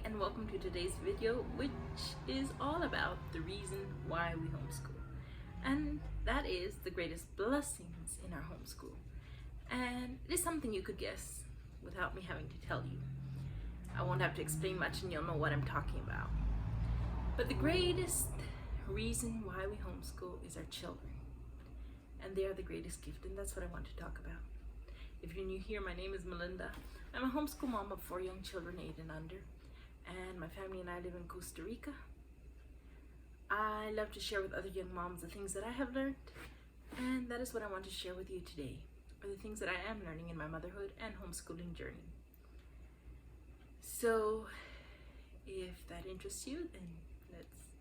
and welcome to today's video, which is all about the reason why we homeschool. And that is the greatest blessings in our homeschool. And it is something you could guess without me having to tell you. I won't have to explain much and you'll know what I'm talking about. But the greatest reason why we homeschool is our children. And they are the greatest gift, and that's what I want to talk about. If you're new here, my name is Melinda. I'm a homeschool mom of 4 young children, 8 and under, and my family and I live in Costa Rica. I love to share with other young moms the things that I have learned, and that is what I want to share with you today, or the things that I am learning in my motherhood and homeschooling journey. So, if that interests you, then let's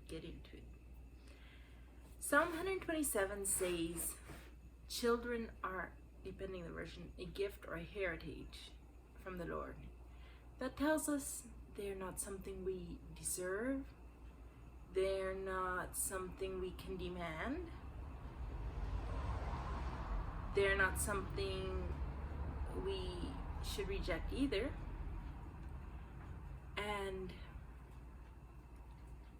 get into it. Psalm 127 says, children are, depending on the version, a gift or a heritage from the Lord. That tells us they're not something we deserve. They're not something we can demand. They're not something we should reject either. And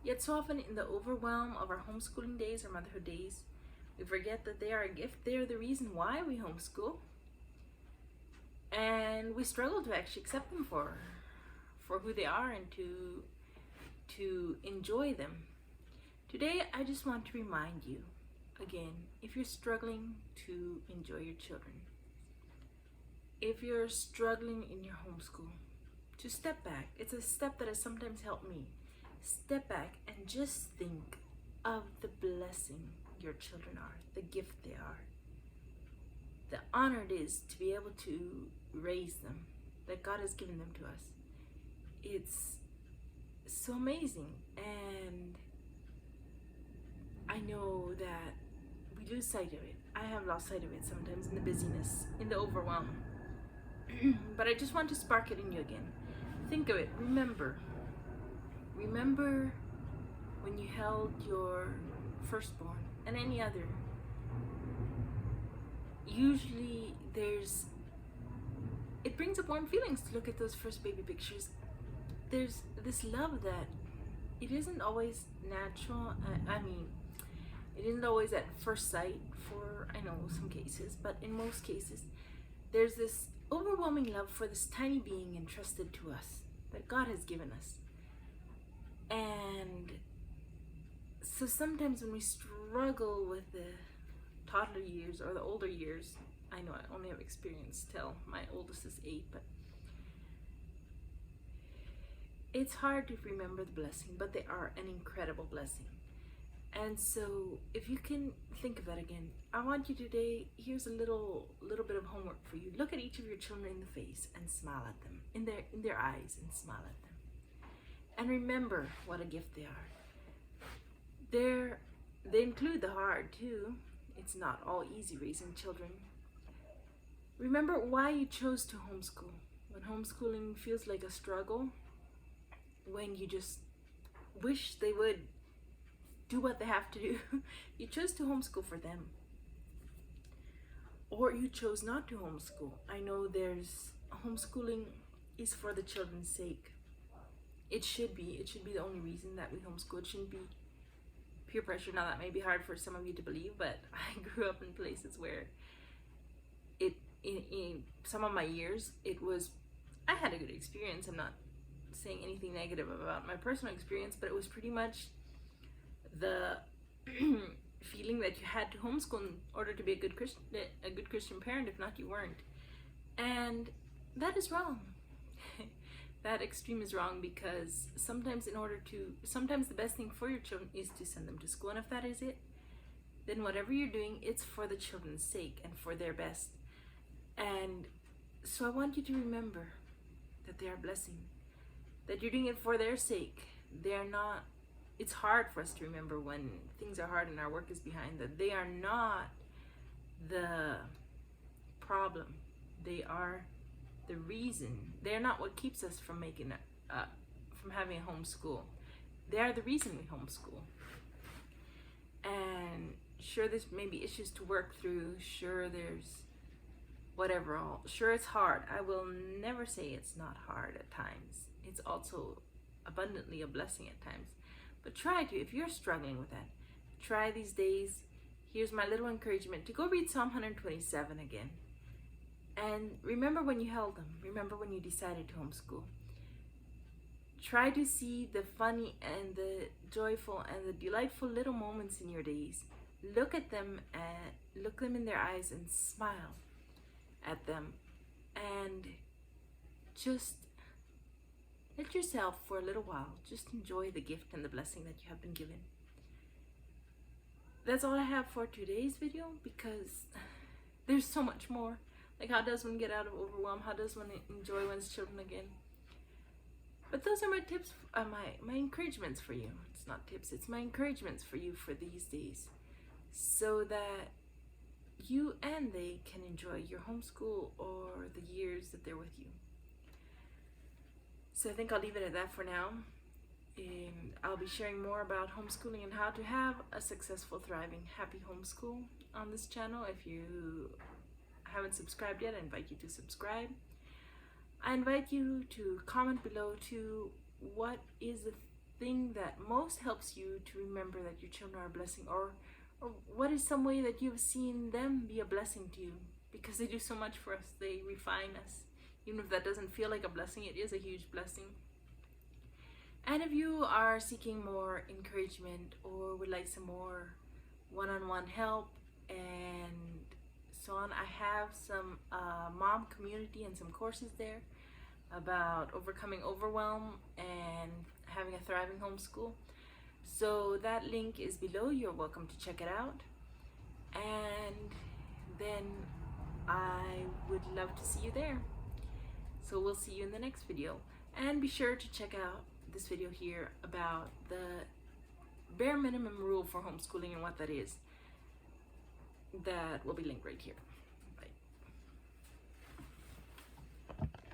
yet so often in the overwhelm of our homeschooling days or motherhood days, we forget that they are a gift. They are the reason why we homeschool. And we struggle to actually accept them for who they are and to enjoy them. Today, I just want to remind you, again, if you're struggling to enjoy your children, if you're struggling in your homeschool, to step back. It's a step that has sometimes helped me. Step back and just think of the blessing your children are, the gift they are, the honor it is to be able to raise them, that God has given them to us. It's so amazing, and I know that we lose sight of it. I have lost sight of it sometimes in the busyness, in the overwhelm. But I just want to spark it in you again. Think of it. Remember when you held your firstborn and any other. Usually it brings up warm feelings to look at those first baby pictures. There's this love that it isn't always natural. It isn't always at first sight for, I know, some cases, but in most cases, there's this overwhelming love for this tiny being entrusted to us that God has given us. And so sometimes when we struggle with the toddler years or the older years, I know I only have experience till my oldest is 8, but it's hard to remember the blessing, but they are an incredible blessing. And so if you can think of that again, I want you today, here's a little bit of homework for you. Look at each of your children in the face and smile at them, in their eyes, and smile at them. And remember what a gift they are. They include the hard too. It's not all easy raising children. Remember why you chose to homeschool. When homeschooling feels like a struggle, when you just wish they would do what they have to do, you chose to homeschool for them. Or you chose not to homeschool. I know homeschooling is for the children's sake. It should be the only reason that we homeschool. It shouldn't be peer pressure. Now that may be hard for some of you to believe, but I grew up in places where in some of my years, I had a good experience. I'm not saying anything negative about my personal experience, but it was pretty much the feeling that you had to homeschool in order to be a good Christian parent. If not, you weren't. And that is wrong. That extreme is wrong, because sometimes the best thing for your children is to send them to school. And if that is it, then whatever you're doing, it's for the children's sake and for their best. And so I want you to remember that they are a blessing, that you're doing it for their sake. It's hard for us to remember when things are hard and our work is behind, that they are not the problem. They are the reason. They're not what keeps us from from having a homeschool. They are the reason we homeschool. And sure, there's maybe issues to work through. Sure, there's whatever all. Sure, it's hard. I will never say it's not hard at times. It's also abundantly a blessing at times. But try to, if you're struggling with that, try these days. Here's my little encouragement to go read Psalm 127 again. And remember when you held them. Remember when you decided to homeschool. Try to see the funny and the joyful and the delightful little moments in your days. Look at them and look them in their eyes and smile at them. And just let yourself for a little while just enjoy the gift and the blessing that you have been given. That's all I have for today's video, because there's so much more. Like, how does one get out of overwhelm? How does one enjoy one's children again? But those are my tips, my encouragements for you. It's not tips, it's my encouragements for you for these days, so that you and they can enjoy your homeschool or the years that they're with you. So I think I'll leave it at that for now. And I'll be sharing more about homeschooling and how to have a successful, thriving, happy homeschool on this channel. If you haven't subscribed yet, I invite you to subscribe. I invite you to comment below to what is the thing that most helps you to remember that your children are a blessing, or what is some way that you've seen them be a blessing to you, because they do so much for us. They refine us. Even if that doesn't feel like a blessing, it is a huge blessing. And if you are seeking more encouragement or would like some more one-on-one help and so on, I have some mom community and some courses there about overcoming overwhelm and having a thriving homeschool. So that link is below. You're welcome to check it out. And then I would love to see you there. So we'll see you in the next video. And be sure to check out this video here about the bare minimum rule for homeschooling and what that is. That will be linked right here. Bye.